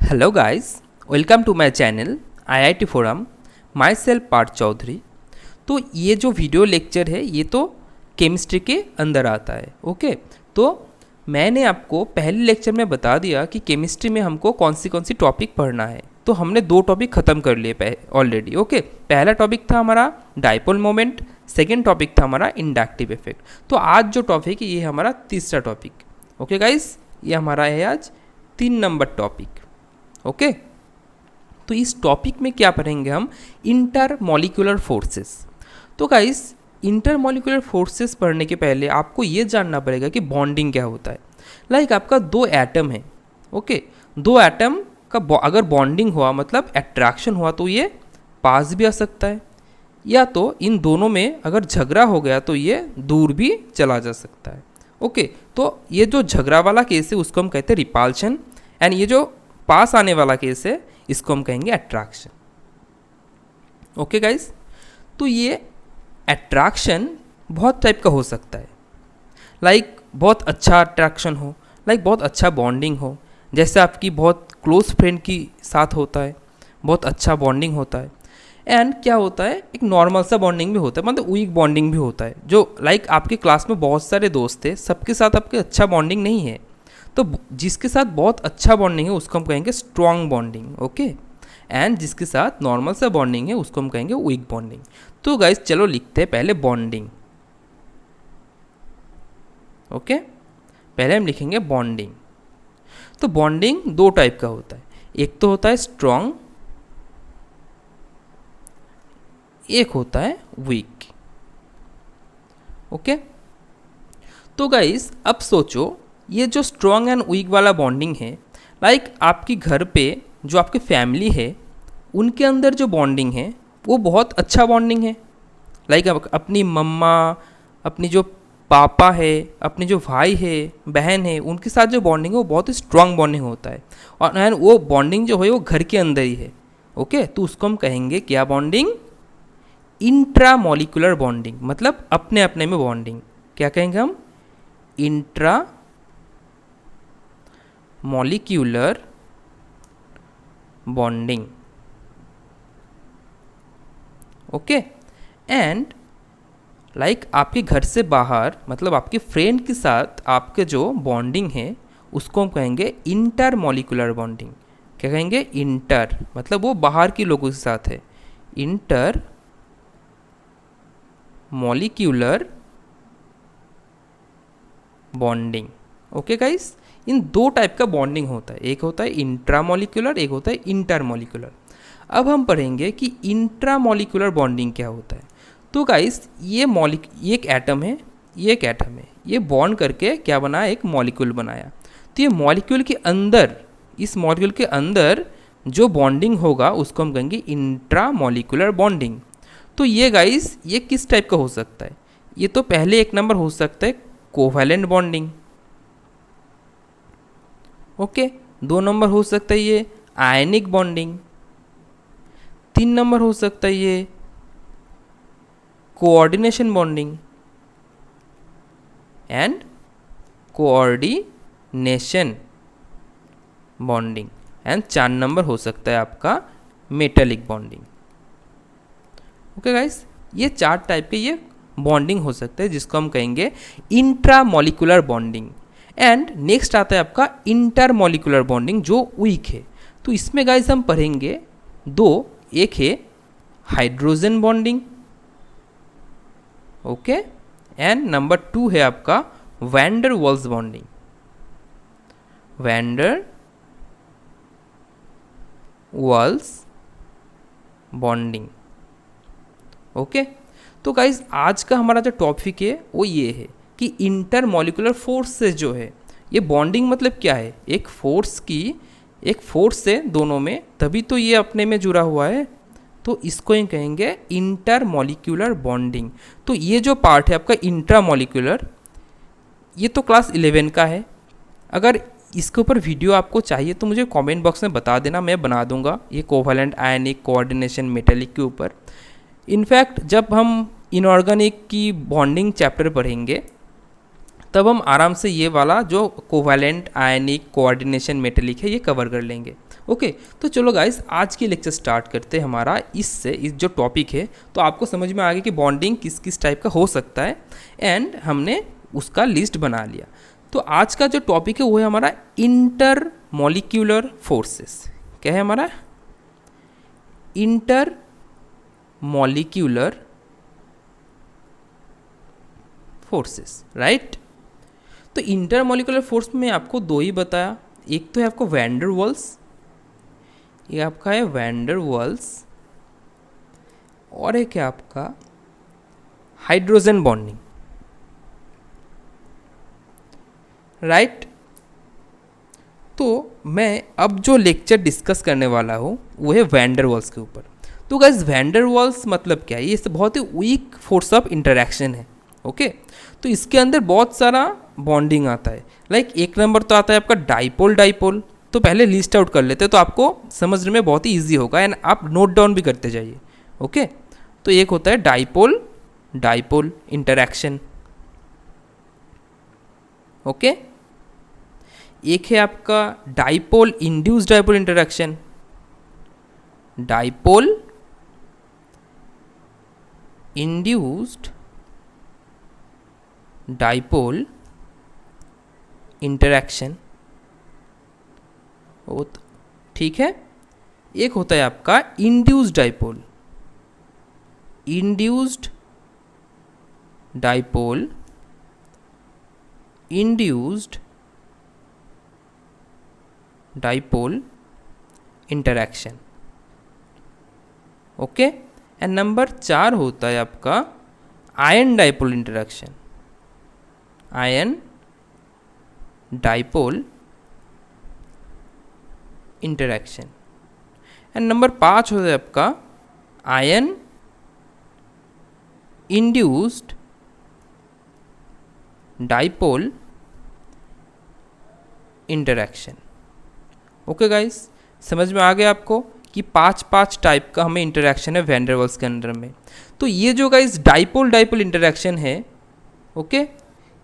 Hello guys, welcome to my channel IIT forum. Myself Parth Chaudhary. तो ये जो video lecture है ये तो केमिस्ट्री के अंदर आता है। ओके, तो मैंने आपको पहले लेक्चर में बता दिया कि केमिस्ट्री में हमको कौन सी टॉपिक पढ़ना है। तो हमने 2 टॉपिक ख़त्म कर लिए ऑलरेडी। ओके, पहला टॉपिक था हमारा डाइपोल मोमेंट, सेकेंड टॉपिक था हमारा इंडक्टिव इफेक्ट। तो आज जो टॉपिक है ये हमारा तीसरा टॉपिक। ओके गाइस, ये हमारा है आज 3 नंबर टॉपिक। ओके, तो इस टॉपिक में क्या पढ़ेंगे हम? Intermolecular forces. तो गाइस, इंटरमॉलिक्यूलर फोर्सेस पढ़ने के पहले आपको ये जानना पड़ेगा कि बॉन्डिंग क्या होता है। लाइक आपका 2 एटम है। ओके, 2 एटम का अगर बॉन्डिंग हुआ मतलब अट्रैक्शन हुआ तो ये पास भी आ सकता है, या तो इन दोनों में अगर झगड़ा हो गया तो ये दूर भी चला जा सकता है। ओके, तो ये जो झगड़ा वाला केस है उसको हम कहते हैं रिपल्शन, एंड ये जो पास आने वाला केस है इसको हम कहेंगे अट्रैक्शन। ओके गाइस, तो ये अट्रैक्शन बहुत टाइप का हो सकता है। लाइक बहुत अच्छा अट्रैक्शन हो, लाइक बहुत अच्छा बॉन्डिंग हो, जैसे आपकी बहुत क्लोज फ्रेंड की साथ होता है, बहुत अच्छा बॉन्डिंग होता है। एंड क्या होता है, एक नॉर्मल सा बॉन्डिंग भी होता है, मतलब वीक बॉन्डिंग भी होता है। जो लाइक आपके क्लास में बहुत सारे दोस्त थे, सबके साथ आपके अच्छा बॉन्डिंग नहीं है, तो जिसके साथ बहुत अच्छा बॉन्डिंग है उसको हम कहेंगे स्ट्रॉन्ग बॉन्डिंग। ओके, एंड जिसके साथ नॉर्मल सा बॉन्डिंग है उसको हम कहेंगे वीक बॉन्डिंग। तो गाइस चलो लिखते हैं पहले बॉन्डिंग। ओके, पहले हम लिखेंगे बॉन्डिंग। तो बॉन्डिंग 2 टाइप का होता है, एक तो होता है स्ट्रॉन्ग, एक होता है वीक। ओके, तो गाइस अब सोचो, ये जो स्ट्रॉन्ग एंड वीक वाला बॉन्डिंग है, लाइक आपकी घर पे जो आपकी फैमिली है उनके अंदर जो बॉन्डिंग है वो बहुत अच्छा बॉन्डिंग है। लाइक अपनी मम्मा, अपनी जो पापा है, अपने जो भाई है, बहन है, उनके साथ जो बॉन्डिंग है वो बहुत ही स्ट्रॉन्ग बॉन्डिंग होता है, और वो बॉन्डिंग जो है वो घर के अंदर ही है। ओके, तो उसको हम कहेंगे क्या बॉन्डिंग? इंट्रामॉलिक्यूलर बॉन्डिंग, मतलब अपने अपने में बॉन्डिंग। क्या कहेंगे हम? Intra molecular bonding. Okay, and like आपके घर से बाहर मतलब आपके फ्रेंड के साथ आपके जो बॉन्डिंग है उसको हम कहेंगे इंटर मॉलिक्यूलर बॉन्डिंग। क्या कहेंगे? इंटर मतलब वो बाहर के लोगों के साथ है, inter molecular bonding. Okay guys, इन 2 टाइप का बॉन्डिंग होता है, एक होता है इंट्रामॉलिक्यूलर, एक होता है इंटरमॉलिक्यूलर। अब हम पढ़ेंगे कि इंट्रामॉलिक्यूलर बॉन्डिंग क्या होता है। तो गाइस ये एक एटम है, ये एक एटम है, ये बॉन्ड करके क्या बना? एक मॉलिक्यूल बनाया। तो ये मॉलिक्यूल के अंदर, इस मॉलिक्यूल के अंदर जो बॉन्डिंग होगा उसको हम कहेंगे इंट्रामॉलिक्यूलर बॉन्डिंग। तो ये गाइस ये किस टाइप का हो सकता है? ये तो पहले 1 नंबर हो सकता है कोवैलेंट बॉन्डिंग। ओके, 2 नंबर हो सकता है ये आयनिक बॉन्डिंग, 3 नंबर हो सकता है ये coordination bonding, and coordination bonding, and 4 number हो सकता है आपका मेटेलिक बॉन्डिंग। ओके गाइस, ये 4 टाइप के ये बॉन्डिंग हो सकता है जिसको हम कहेंगे इंट्रामॉलिक्यूलर बॉन्डिंग। एंड नेक्स्ट आता है आपका इंटरमॉलिक्यूलर बॉन्डिंग जो वीक है। तो इसमें गाइस हम पढ़ेंगे 2, एक है hydrogen bonding, okay, and number 2 है आपका van der Waals bonding, van der Waals bonding. Okay, तो गाइस आज का हमारा जो टॉपिक है वो ये है कि इंटरमॉलिक्यूलर फोर्सेस जो है, ये बॉन्डिंग मतलब क्या है? एक फोर्स से दोनों में, तभी तो ये अपने में जुड़ा हुआ है, तो इसको ही कहेंगे इंटरमॉलिक्यूलर बॉन्डिंग। तो ये जो पार्ट है आपका इंट्रामॉलिक्यूलर, ये तो क्लास 11 का है। अगर इसके ऊपर वीडियो आपको चाहिए तो मुझे कमेंट बॉक्स में बता देना, मैं बना दूंगा ये कोवैलेंट, आयनिक, कोऑर्डिनेशन, मेटेलिक के ऊपर। इनफैक्ट जब हम इनऑर्गेनिक की बॉन्डिंग चैप्टर पढ़ेंगे तब हम आराम से ये वाला जो कोवैलेंट, आयनिक, कोऑर्डिनेशन, मेटेलिक है ये कवर कर लेंगे। ओके, तो चलो गाइस आज की लेक्चर स्टार्ट करते हैं हमारा इससे। इस जो टॉपिक है तो आपको समझ में आ गया कि बॉन्डिंग किस किस टाइप का हो सकता है एंड हमने उसका लिस्ट बना लिया। तो आज का जो टॉपिक है वो है हमारा इंटर मॉलिक्यूलर फोर्सेस। क्या है हमारा? Inter molecular forces, right. तो इंटर मॉलिक्यूलर फोर्स में आपको दो ही बताया, एक तो है आपको वैन डर वाल्स, ये आपका है वैन डर वाल्स, और एक है आपका हाइड्रोजन बॉन्डिंग, राइट। तो मैं अब जो लेक्चर डिस्कस करने वाला हूँ वो है वैन डर वाल्स के ऊपर। तो गाइस वैन डर वाल्स मतलब क्या है? ये बहुत ही वीक फोर्स ऑफ इंटरैक्शन है, ओके। तो इसके अंदर बहुत सारा बॉन्डिंग आता है। लाइक एक नंबर तो आता है आपका डाइपोल डाइपोल। तो पहले लिस्ट आउट कर लेते हैं तो आपको समझने में बहुत ही ईजी होगा एंड आप नोट डाउन भी करते जाइए, ओके। तो एक होता है डाइपोल डाइपोल इंटरैक्शन, ओके। एक है आपका dipole induced dipole interaction, dipole induced dipole interaction, वो ठीक है। एक होता है आपका induced dipole, induced dipole induced dipole interaction, okay. And number 4 होता है आपका ion dipole interaction, ion dipole interaction. And number 5 होता है आपका ion induced dipole interaction, okay guys. समझ में आ गया आपको कि 5 टाइप का हमें इंटरैक्शन है वैन डर वाल्स के अंदर में। तो ये जो गाइस डाइपोल डाइपोल इंटरैक्शन है, ओके,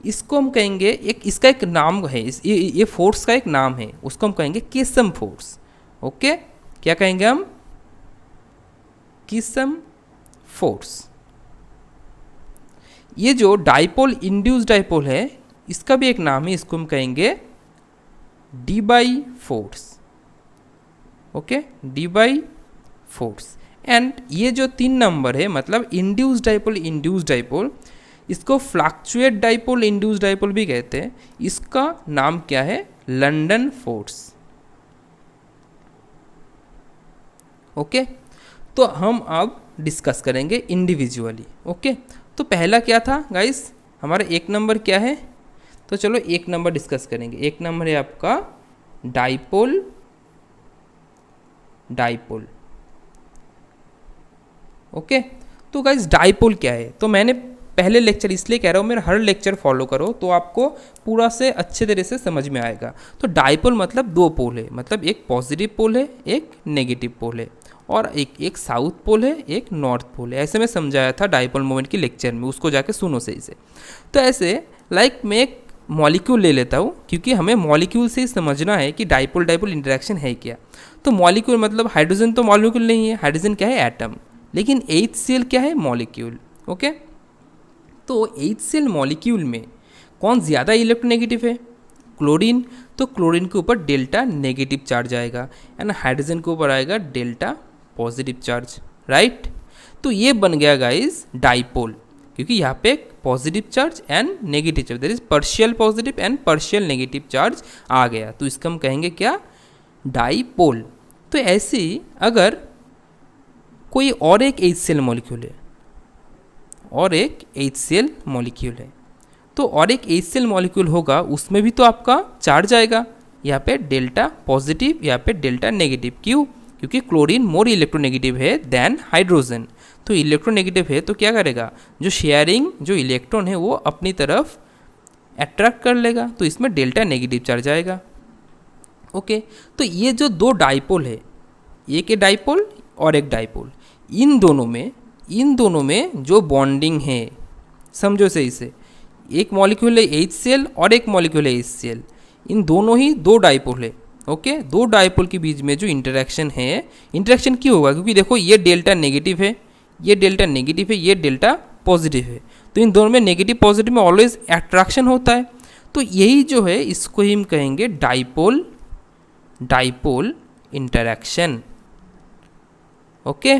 इसको हम कहेंगे इसका एक नाम है, ये फोर्स का एक नाम है, उसको हम कहेंगे किसम फोर्स, ओके। क्या कहेंगे हम? किसम फोर्स। ये जो डाइपोल इंड्यूस्ड डाइपोल है इसका भी एक नाम है, इसको हम कहेंगे Debye force, okay, Debye force. And ये जो 3 नंबर है मतलब इंड्यूस्ड डाइपोल, इसको फ्लक्चुएट डाइपोल इंड्यूस्ड डाइपोल भी कहते हैं। इसका नाम क्या है? London force, okay. तो हम अब डिस्कस करेंगे इंडिविजुअली, ओके। तो पहला क्या था गाइस? हमारा 1 नंबर क्या है? तो चलो 1 नंबर डिस्कस करेंगे। 1 नंबर है आपका डाइपोल डाइपोल, ओके। तो गाइस डाइपोल क्या है? तो मैंने पहले लेक्चर इसलिए कह रहा हूँ, मेरा हर लेक्चर फॉलो करो तो आपको पूरा से अच्छे तरह से समझ में आएगा। तो डाइपोल मतलब 2 पोल है, मतलब एक पॉजिटिव पोल है एक नेगेटिव पोल है, और एक साउथ पोल है एक नॉर्थ पोल है। ऐसे मैं समझाया था डाइपोल मोमेंट की लेक्चर में, उसको जाके सुनो सही से। तो ऐसे लाइक मैं एक मॉलिक्यूल ले लेता हूँ क्योंकि हमें मॉलिक्यूल से ही समझना है कि डाइपोल डाइपोल इंटरैक्शन है क्या। तो मॉलिक्यूल मतलब हाइड्रोजन तो मॉलिक्यूल नहीं है, हाइड्रोजन क्या है? एटम। लेकिन HCl क्या है? Molecule, okay. तो HCl मॉलिक्यूल में कौन ज़्यादा इलेक्ट्रोनेगेटिव है? क्लोरीन। तो क्लोरीन के ऊपर डेल्टा नेगेटिव चार्ज आएगा एंड हाइड्रोजन के ऊपर आएगा डेल्टा पॉजिटिव चार्ज, राइट। तो ये बन गया गाइस डाइपोल, क्योंकि यहाँ पे एक positive charge and negative charge, that is partial positive and partial negative charge आ गया। तो इसका हम कहेंगे क्या? डाइपोल। तो ऐसे ही अगर कोई और एक HCl मॉलिक्यूल है, और एक HCl मॉलिक्यूल है, तो और एक HCl मॉलिक्यूल होगा, उसमें भी तो आपका चार्ज आएगा, यहाँ पे डेल्टा पॉजिटिव, यहाँ पे डेल्टा नेगेटिव। क्यों? क्योंकि क्लोरीन मोर इलेक्ट्रोनेगेटिव है देन हाइड्रोजन। तो इलेक्ट्रोनेगेटिव है तो क्या करेगा? जो शेयरिंग जो इलेक्ट्रॉन है वो अपनी तरफ अट्रैक्ट कर लेगा, तो इसमें डेल्टा नेगेटिव चार्ज आएगा, ओके। तो ये जो 2 डाइपोल है, एक है डाइपोल और एक डाइपोल, इन दोनों में जो बॉन्डिंग है समझो सही से, एक मॉलिक्यूल है HCl और एक मॉलिक्यूल है HCl, इन दोनों ही 2 डाइपोल है, ओके, दो डायपोल के बीच में जो इंटरेक्शन है, इंटरेक्शन क्यों होगा? क्योंकि देखो ये डेल्टा नेगेटिव है, ये डेल्टा नेगेटिव है, ये डेल्टा पॉजिटिव है, तो इन दोनों में नेगेटिव पॉजिटिव में ऑलवेज अट्रैक्शन होता है। तो यही जो है इसको हम कहेंगे डायपोल इंटरेक्शन। ओके,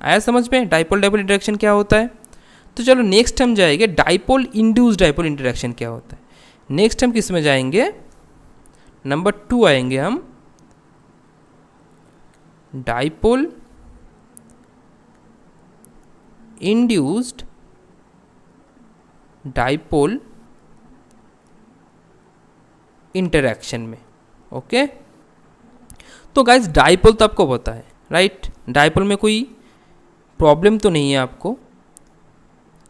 आया समझ में डायपोल इंटरेक्शन क्या होता है? तो चलो नेक्स्ट हम जाएंगे डायपोल इंड्यूस्ड डायपोल इंटरेक्शन क्या होता है। नेक्स्ट हम किस में जाएंगे? नंबर 2 आएंगे हम डायपोल इंड्यूस्ड डायपोल इंटरेक्शन में। ओके, तो गाइस डायपोल तो आपको पता है, राइट? डायपोल में कोई प्रॉब्लम तो नहीं है आपको।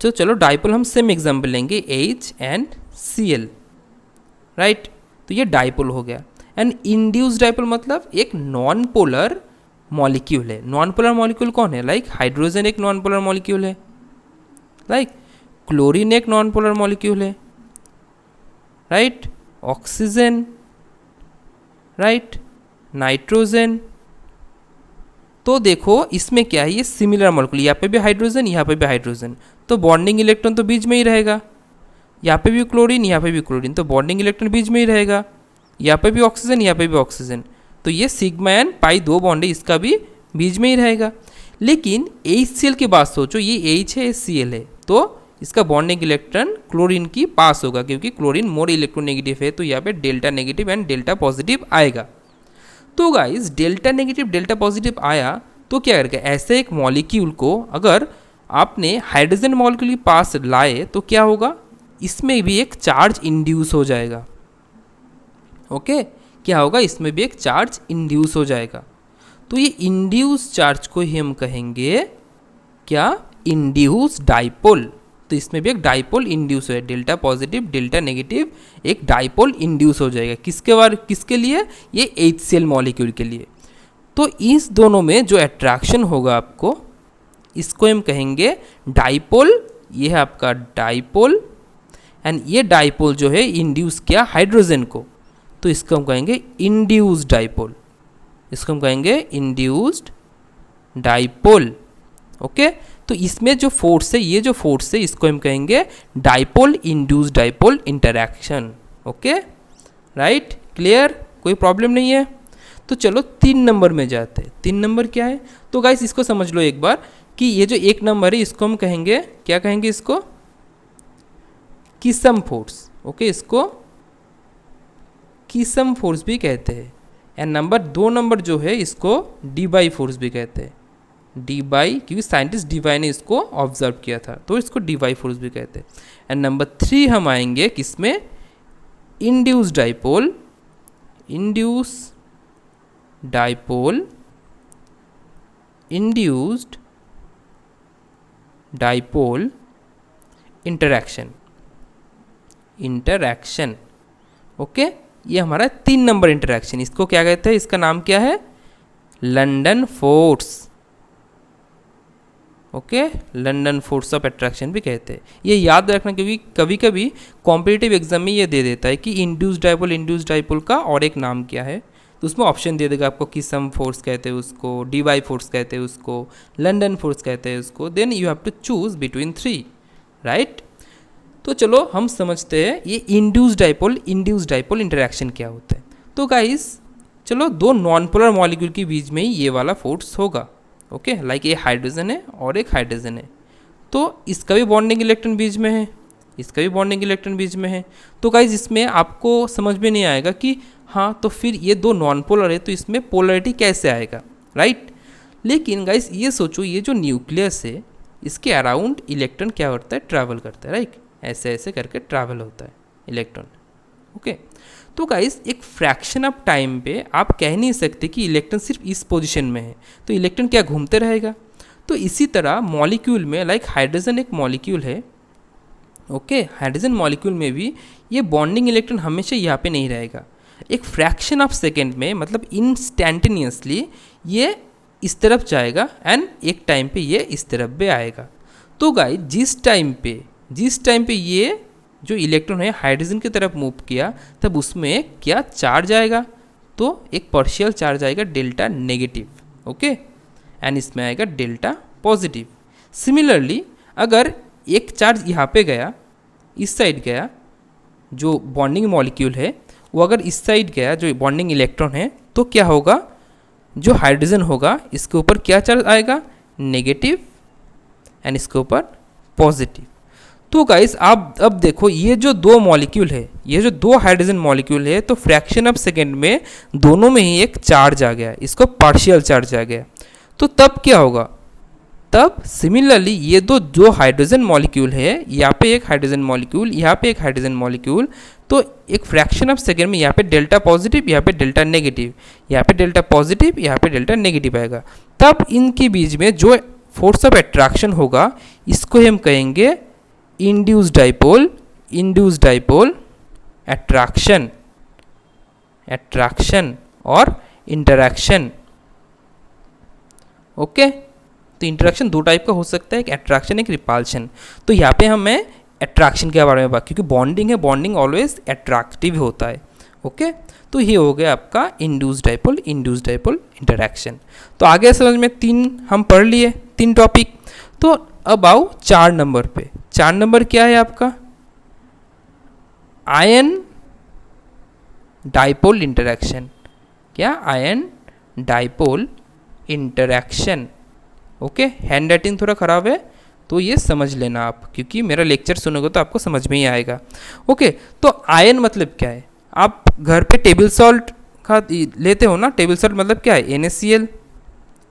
तो चलो डायपोल हम सेम एग्जांपल लेंगे HnCl, राइट? तो ये डायपोल हो गया। एंड इंड्यूस्ड डायपोल मतलब एक नॉन पोलर मॉलिक्यूल है। नॉन पोलर मॉलिक्यूल कौन है? लाइक हाइड्रोजन एक नॉन पोलर मॉलिक्यूल है, लाइक क्लोरीन एक नॉन पोलर मॉलिक्यूल है, राइट? Oxygen, right? नाइट्रोजन। तो देखो इसमें क्या है, ये सिमिलर मॉलिक्यूल, यहाँ पे भी हाइड्रोजन, यहाँ पे भी हाइड्रोजन, तो बॉन्डिंग इलेक्ट्रॉन तो बीच में ही रहेगा। यहाँ पे भी क्लोरीन, यहाँ पे भी क्लोरीन, तो बॉन्डिंग इलेक्ट्रॉन बीच में ही रहेगा। यहाँ पे भी ऑक्सीजन, यहाँ पे भी ऑक्सीजन, तो ये सिग्मा एन पाई 2 बॉन्ड है, इसका भी बीच में ही रहेगा। लेकिन HCl की बात सोचो, ये H है, Cl है, तो इसका बॉन्डिंग इलेक्ट्रॉन क्लोरीन की पास होगा, क्योंकि क्लोरीन मोर इलेक्ट्रोनेगेटिव है, तो यहाँ पे delta negative and delta positive आएगा। तो guys delta negative delta positive आया तो क्या करेगा? ऐसे एक मॉलिक्यूल को अगर आपने हाइड्रोजन मॉलिक्यूल के पास लाए तो क्या होगा? इसमें भी एक चार्ज इंड्यूस हो जाएगा। ओके, क्या होगा? इसमें भी एक चार्ज इंड्यूस हो जाएगा। तो ये इंड्यूस चार्ज को ही हम कहेंगे क्या? Induce dipole. तो इसमें भी एक डायपोल इंड्यूस है, डेल्टा पॉजिटिव डेल्टा नेगेटिव एक डायपोल इंड्यूस हो जाएगा। किसके लिए? ये HCl मॉलिक्यूल के लिए। तो इस दोनों में जो अट्रैक्शन होगा आपको, इसको हम कहेंगे डायपोल। ये है आपका डायपोल, एंड ये डायपोल जो है इंड्यूस किया हाइड्रोजन को, तो इसको हम कहेंगे इंड्यूस्ड डायपोल। इसको हम कहेंगे इंड्यूस्ड डायपोल। ओके, तो इसमें जो फोर्स है, ये जो फोर्स है, इसको हम कहेंगे dipole induced dipole interaction. Okay, right? Clear? कोई प्रॉब्लम नहीं है? तो चलो 3 नंबर में जाते हैं। 3 नंबर क्या है? तो गाइस इसको समझ लो एक बार कि ये जो 1 नंबर है, इसको हम कहेंगे क्या कहेंगे? इसको किसम फोर्स। ओके, इसको किसम फोर्स भी कहते हैं। एंड नंबर 2 नंबर जो है, इसको डीबाई फोर्स भी कहते हैं। डीबाई, क्योंकि साइंटिस्ट डीबाई ने इसको ऑब्जर्व किया था, तो इसको डीबाई फोर्स भी कहते हैं। एंड नंबर 3 हम आएंगे किसमें? Induce dipole. Induce dipole induced dipole interaction. Okay, ये हमारा 3 नंबर इंटरैक्शन। इसको क्या कहते हैं? इसका नाम क्या है? London force. Okay, London force of attraction भी कहते हैं। ये याद रखना, क्योंकि कभी कभी कॉम्पिटिटिव एग्जाम में ये दे देता है कि इंड्यूस्ड डायपोल का और एक नाम क्या है, तो उसमें ऑप्शन दे देगा आपको। किसम फोर्स कहते हैं उसको, डीवाई फोर्स कहते हैं उसको, लंदन फोर्स कहते हैं उसको। Then you have to choose between 3, right? तो चलो हम समझते हैं ये इंड्यूस्ड डायपोल इंटरैक्शन क्या होता है। तो गाइस चलो 2 नॉन पोलर मॉलिक्यूल के बीच में ही ये वाला फोर्स होगा। ओके, लाइक ये हाइड्रोजन है और एक हाइड्रोजन है, तो इसका भी बॉन्डिंग इलेक्ट्रॉन बीच में है, इसका भी बॉन्डिंग इलेक्ट्रॉन बीच में है। तो गाइज इसमें आपको समझ में नहीं आएगा कि हाँ तो फिर ये 2 नॉन पोलर है, तो इसमें पोलरिटी कैसे आएगा, राइट? लेकिन गाइज ये सोचो, ये जो न्यूक्लियस है, इसके अराउंड इलेक्ट्रॉन क्या करता है? ट्रैवल करता है, राइट? ऐसे ऐसे करके ट्रैवल होता है इलेक्ट्रॉन। ओके, तो गाइस एक फ्रैक्शन ऑफ टाइम पे आप कह नहीं सकते कि इलेक्ट्रॉन सिर्फ इस पोजीशन में है, तो इलेक्ट्रॉन क्या घूमते रहेगा? तो इसी तरह मॉलिक्यूल में, लाइक हाइड्रोजन एक मॉलिक्यूल है, ओके, हाइड्रोजन मॉलिक्यूल में भी ये बॉन्डिंग इलेक्ट्रॉन हमेशा यहाँ पे नहीं रहेगा। एक फ्रैक्शन ऑफ सेकेंड में, मतलब इंस्टेंटेनियसली ये इस तरफ जाएगा एंड एक टाइम पे ये इस तरफ भी आएगा। तो गाइस जिस टाइम पे ये जो इलेक्ट्रॉन है हाइड्रोजन की तरफ मूव किया, तब उसमें क्या चार्ज आएगा? तो एक पार्शियल चार्ज आएगा डेल्टा नेगेटिव, ओके, एंड इसमें आएगा डेल्टा पॉजिटिव। सिमिलरली अगर एक चार्ज यहाँ पे गया, इस साइड गया, जो बॉन्डिंग मॉलिक्यूल है वो अगर इस साइड गया, जो बॉन्डिंग इलेक्ट्रॉन है, तो क्या होगा, जो हाइड्रोजन होगा इसके ऊपर क्या चार्ज आएगा, नेगेटिव, एंड इसके ऊपर पॉजिटिव। तो गाइस आप अब देखो ये जो दो मॉलिक्यूल है, ये जो दो हाइड्रोजन मॉलिक्यूल है, तो फ्रैक्शन ऑफ सेकेंड में दोनों में ही एक चार्ज आ गया, इसको पार्शियल चार्ज आ गया। तो तब क्या होगा, तब सिमिलरली ये दो हाइड्रोजन मॉलिक्यूल है, यहाँ पे एक हाइड्रोजन मॉलिक्यूल, यहाँ पे एक हाइड्रोजन मॉलिक्यूल, तो एक फ्रैक्शन ऑफ सेकेंड में यहाँ पे डेल्टा पॉजिटिव, यहाँ पे डेल्टा नेगेटिव, यहाँ पे डेल्टा पॉजिटिव, यहाँ पे डेल्टा नेगेटिव आएगा। तब इनके बीच में जो फोर्स ऑफ अट्रैक्शन होगा इसको हम कहेंगे इंड्यूस्ड डाइपोल अट्रैक्शन और इंटरैक्शन, ओके। तो इंटरैक्शन दो टाइप का हो सकता है, एक अट्रैक्शन एक रिपल्शन। तो यहाँ पे हमें अट्रैक्शन के बारे में बात, क्योंकि बॉन्डिंग है, बॉन्डिंग ऑलवेज अट्रैक्टिव होता है, ओके। तो ये हो गया आपका इंड्यूस्ड डाइपोल इंटरैक्शन। तो आगे समझ में तीन हम पढ़ लिए, तीन टॉपिक। तो अब आओ 4 नंबर पे। 4 नंबर क्या है आपका, आयन डाइपोल इंटरैक्शन। क्या, ion dipole interaction, okay. Hand writing थोड़ा ख़राब है तो ये समझ लेना आप, क्योंकि मेरा लेक्चर सुनोगे तो आपको समझ में ही आएगा, ओके। तो आयन मतलब क्या है, आप घर पे टेबल सॉल्ट का लेते हो ना, टेबल सॉल्ट मतलब क्या है, NaCl,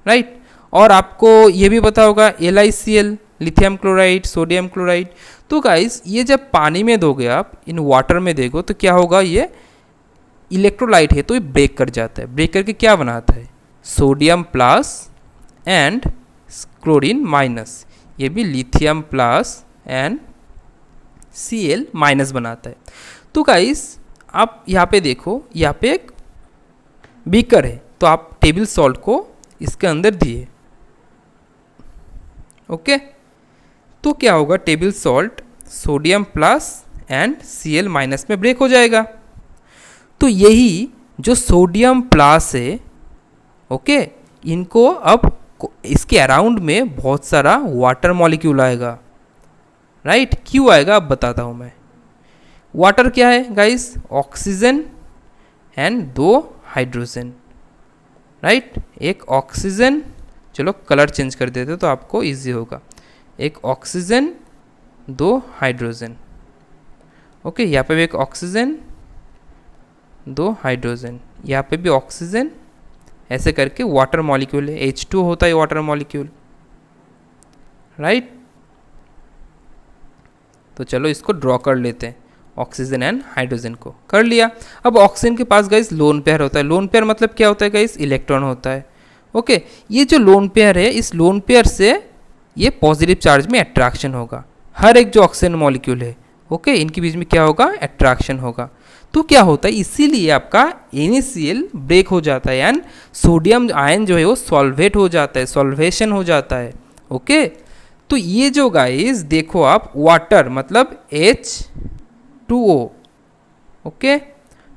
राइट। और आपको ये भी पता होगा LiCl, lithium chloride, sodium chloride. तो गाइस ये जब पानी में दोगे आप, इन वाटर में देखो तो क्या होगा, ये इलेक्ट्रोलाइट है तो ये ब्रेक कर जाता है। ब्रेक करके क्या बनाता है, sodium plus and chlorine minus, ये भी lithium plus and Cl minus बनाता है। तो गाइस आप यहाँ पे देखो, यहाँ पे एक बीकर है, तो आप टेबल सॉल्ट को इसके अंदर दिए, ओके। तो क्या होगा, table salt sodium plus and Cl minus में ब्रेक हो जाएगा। तो यही जो सोडियम प्लस है, ओके, इनको अब इसके अराउंड में बहुत सारा वाटर मॉलिक्यूल आएगा, राइट। क्यों आएगा अब बताता हूँ मैं। वाटर क्या है guys, oxygen and 2 hydrogen, right. एक ऑक्सीजन, चलो कलर चेंज कर देते तो आपको इजी होगा। एक ऑक्सीजन 2 हाइड्रोजन, ओके। यहाँ पे भी एक ऑक्सीजन 2 हाइड्रोजन, यहाँ पे भी ऑक्सीजन, ऐसे करके वाटर मॉलिक्यूल है, H2 होता है वाटर मॉलिक्यूल, राइट। तो चलो इसको ड्रॉ कर लेते हैं, ऑक्सीजन एंड हाइड्रोजन को कर लिया। अब ऑक्सीजन के पास गाइस लोन पेयर होता है। लोन पेयर मतलब क्या होता है गाइस, इलेक्ट्रॉन होता है, ओके। ये जो लोन पेयर है, इस लोन पेयर से ये पॉजिटिव चार्ज में अट्रैक्शन होगा। हर एक जो ऑक्सीजन मॉलिक्यूल है, ओके, इनके बीच में क्या होगा, अट्रैक्शन होगा। तो क्या होता है, इसीलिए आपका NaCl ब्रेक हो जाता है एंड सोडियम आयन जो है वो सॉल्वेट हो जाता है, सॉल्वेशन हो जाता है, ओके। तो ये जो गाइस देखो आप, वाटर मतलब H2O, ओके।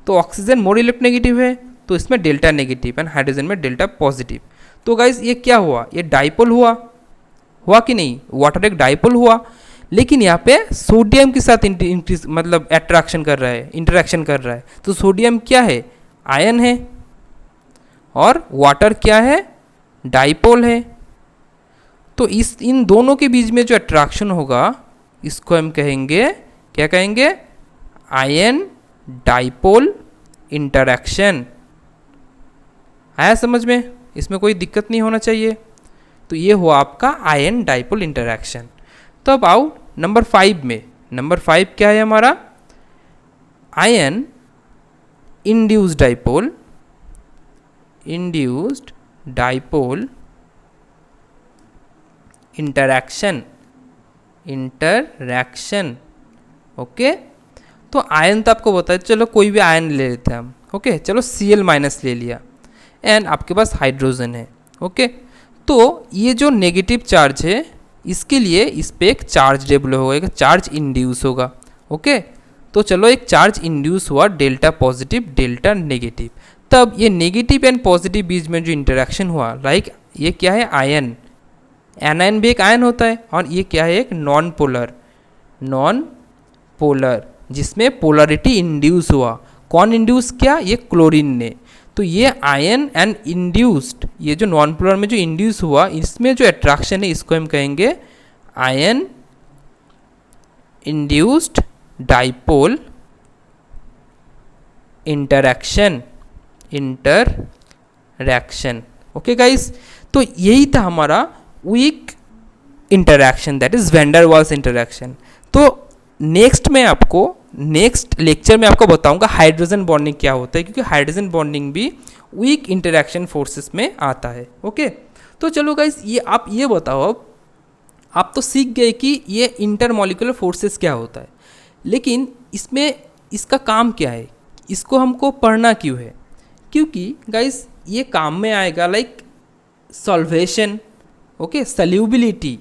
तो ऑक्सीजन मोर इलेक्ट्रोनेगेटिव है तो इसमें डेल्टा नेगेटिव एंड हाइड्रोजन में डेल्टा पॉजिटिव। तो गाइस ये क्या हुआ, ये डाइपोल हुआ कि नहीं, वाटर एक डाइपोल हुआ, लेकिन यहाँ पे सोडियम के साथ मतलब अट्रैक्शन कर रहा है, इंटरेक्शन कर रहा है। तो सोडियम क्या है, आयन है, और वाटर क्या है, डाइपोल है। तो इन दोनों के बीच में जो अट्रैक्शन होगा इसको हम कहेंगे, क्या कहेंगे, आयन डाइपोल इंटरैक्शन। आया समझ में, इसमें कोई दिक्कत नहीं होना चाहिए। तो ये हुआ आपका आयन डाइपोल इंटरैक्शन। तो अब आओ नंबर 5 में। नंबर 5 क्या है हमारा, ion induced dipole interaction, okay. तो आयन तो आपको बताया, चलो कोई भी आयन ले लेते हैं हम, ओके। चलो Cl माइनस ले लिया एंड आपके पास हाइड्रोजन है, ओके। तो ये जो नेगेटिव चार्ज है, इसके लिए इस पे एक चार्ज डेवलप होगा, एक चार्ज इंड्यूस होगा, ओके। तो चलो एक चार्ज इंड्यूस हुआ, डेल्टा पॉजिटिव डेल्टा नेगेटिव। तब ये नेगेटिव एंड पॉजिटिव बीच में जो इंटरेक्शन हुआ, लाइक ये क्या है, आयन, एनायन भी एक आयन होता है, और ये क्या है, एक नॉन पोलर, जिसमें पोलरिटी इंड्यूस हुआ। कौन इंड्यूस किया, ये क्लोरीन ने। तो ये आयन एंड इंड्यूस्ड, ये जो नॉन पोलर में जो इंड्यूस हुआ, इसमें जो अट्रैक्शन है इसको हम कहेंगे ion induced dipole interaction. Okay guys, तो यही था हमारा weak interaction, that is van der Waals interaction. तो नेक्स्ट लेक्चर में आपको बताऊंगा हाइड्रोजन बॉन्डिंग क्या होता है, क्योंकि हाइड्रोजन बॉन्डिंग भी वीक इंटरैक्शन फोर्सेस में आता है। ओके, तो चलो गाइस, ये आप ये बताओ, अब आप तो सीख गए कि ये इंटरमॉलिक्यूलर फोर्सेस क्या होता है, लेकिन इसमें इसका काम क्या है, इसको हमको पढ़ना क्यों है? क्योंकि गाइस ये काम में आएगा, like solvation, okay, solubility,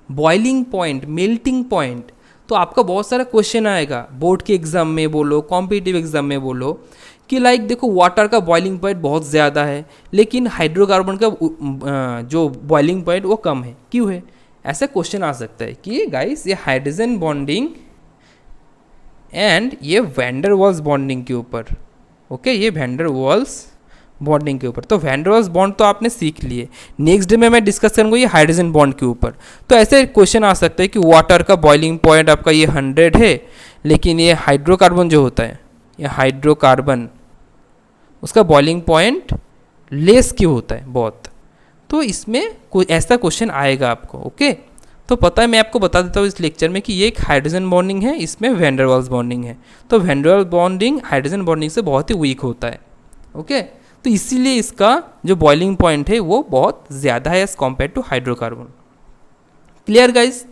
boiling point, melting point. तो आपका बहुत सारा क्वेश्चन आएगा बोर्ड के एग्ज़ाम में बोलो, कॉम्पिटिटिव एग्ज़ाम में बोलो, कि लाइक देखो वाटर का बॉइलिंग पॉइंट बहुत ज़्यादा है, लेकिन हाइड्रोकार्बन का जो बॉइलिंग पॉइंट वो कम है, क्यों है? ऐसा क्वेश्चन आ सकता है कि गाइस ये हाइड्रोजन बॉन्डिंग एंड ये वैन डर वाल्स बॉन्डिंग के ऊपर, ओके, ये वैन डर वाल्स बॉन्डिंग के ऊपर। तो वैन डर वाल्स बॉन्ड तो आपने सीख लिए, नेक्स्ट डे में मैं डिस्कस करूँगा ये हाइड्रोजन बॉन्ड के ऊपर। तो ऐसे क्वेश्चन आ सकता है कि वाटर का बॉइलिंग पॉइंट आपका ये 100 है, लेकिन ये हाइड्रोकार्बन जो होता है, ये हाइड्रोकार्बन, उसका बॉइलिंग पॉइंट लेस क्यों होता है बहुत? तो इसमें कोई ऐसा क्वेश्चन आएगा आपको। ओके, तो पता है, मैं आपको बता देता हूँ इस लेक्चर में कि ये एक हाइड्रोजन बॉन्डिंग है, इसमें वैन डर वाल्स बॉन्डिंग है। तो van der Waals bonding hydrogen bonding से बहुत ही वीक होता है। ओके, तो इसीलिए इसका जो बॉइलिंग पॉइंट है वो बहुत ज़्यादा है as compare to hydrocarbon. Clear guys,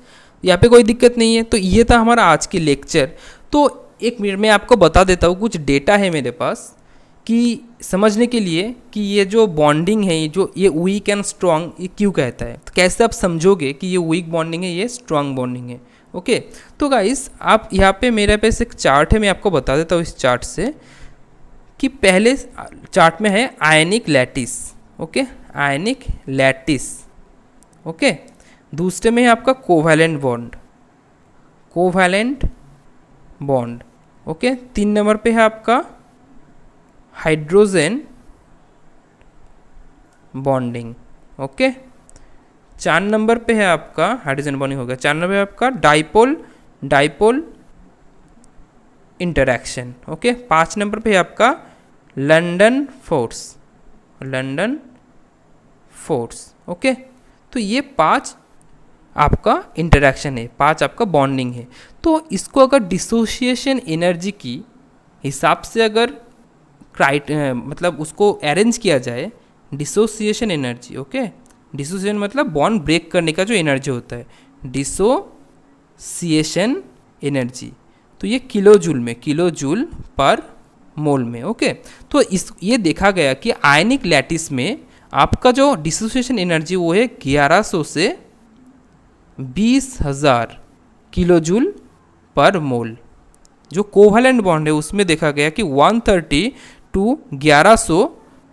यहाँ पे कोई दिक्कत नहीं है। तो ये था हमारा आज की लेक्चर। तो एक मिनट में आपको बता देता हूँ, कुछ डेटा है मेरे पास कि समझने के लिए कि ये जो बॉन्डिंग है, ये वीक एंड स्ट्रॉन्ग, ये क्यों कहता है, तो कैसे आप समझोगे कि ये वीक बॉन्डिंग है, ये स्ट्रॉन्ग बॉन्डिंग है। ओके, तो गाइस आप यहाँ पे मेरे पास एक चार्ट है, मैं आपको बता देता हूँ इस चार्ट से कि पहले चार्ट में है आयनिक लैटिस, ओके, आयनिक लैटिस, ओके। दूसरे में है आपका कोवैलेंट बॉन्ड, ओके। 3 नंबर पे है आपका हाइड्रोजन बॉन्डिंग, ओके। 4 नंबर पे है आपका हाइड्रोजन बॉन्डिंग हो गया। 4 नंबर पे आपका डाइपोल इंटरैक्शन, ओके। 5 नंबर पे है आपका लंदन फोर्स, ओके। तो ये 5 आपका इंटरैक्शन है, 5 आपका बॉन्डिंग है। तो इसको अगर डिसोसिएशन एनर्जी की हिसाब से अगर मतलब उसको अरेंज किया जाए, डिसोसिएशन एनर्जी, ओके, डिसोसिएशन मतलब बॉन्ड ब्रेक करने का जो एनर्जी होता है, डिसोसिएशन एनर्जी, तो ये किलोजूल पर मोल में, ओके। तो ये देखा गया कि आयनिक लैटिस में आपका जो डिसोसिएशन एनर्जी वो है 1100 से 20,000 किलोजूल पर मोल। जो कोवैलेंट बॉन्ड है उसमें देखा गया कि 130 टू 1100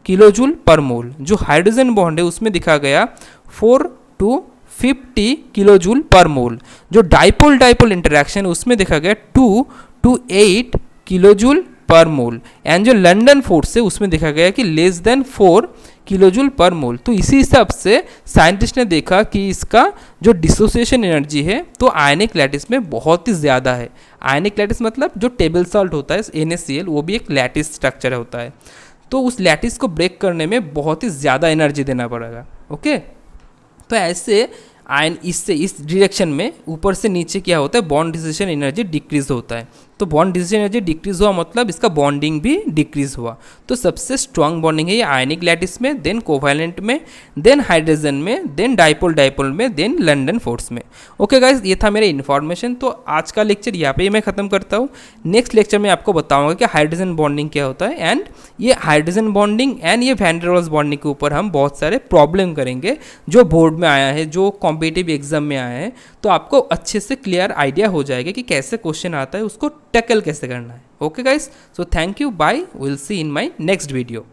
किलोजूल पर मोल। जो हाइड्रोजन बॉन्ड है उसमें देखा गया 4 टू 50 किलोजूल पर मोल। जो डाइपोल इंटरैक्शन उसमें देखा गया 2 टू 8 किलोजूल पर मोल। एंड जो लंदन फोर्स है उसमें देखा गया कि लेस देन 4 किलोजूल पर मोल। तो इसी हिसाब से साइंटिस्ट ने देखा कि इसका जो डिसोसिएशन एनर्जी है तो आयनिक लैटिस में बहुत ही ज़्यादा है। आयनिक लैटिस मतलब जो टेबल सॉल्ट होता है NaCl, वो भी एक लैटिस स्ट्रक्चर होता है। तो उस लैटिस को ब्रेक करने में बहुत ही ज़्यादा एनर्जी देना पड़ेगा, ओके। तो ऐसे आयन इससे इस डायरेक्शन में ऊपर से नीचे क्या होता है, बॉन्ड डिसोसिएशन एनर्जी डिक्रीज होता है। तो बॉन्ड डिसोसिएशन एनर्जी डिक्रीज हुआ मतलब इसका बॉन्डिंग भी डिक्रीज हुआ। तो सबसे स्ट्रांग बॉन्डिंग है ये आयनिक लैटिस में, देन कोवैलेंट में, देन हाइड्रोजन में, देन डाइपोल में, देन लंदन फोर्स में। ओके गाइस, ये था मेरा इन्फॉर्मेशन। तो आज का लेक्चर यहाँ पे मैं ख़त्म करता हूँ। नेक्स्ट लेक्चर में आपको बताऊँगा कि हाइड्रोजन बॉन्डिंग क्या होता है, एंड ये हाइड्रोजन बॉन्डिंग एंड ये वैन डर वाल्स बॉन्डिंग के ऊपर हम बहुत सारे प्रॉब्लम करेंगे जो बोर्ड में आया है, जो कॉम्पिटिटिव एग्जाम में आया है। तो आपको अच्छे से क्लियर आइडिया हो जाएगा कि कैसे क्वेश्चन आता है, उसको टैकल कैसे करना है। Okay guys, so thank you, bye, will see in my next video.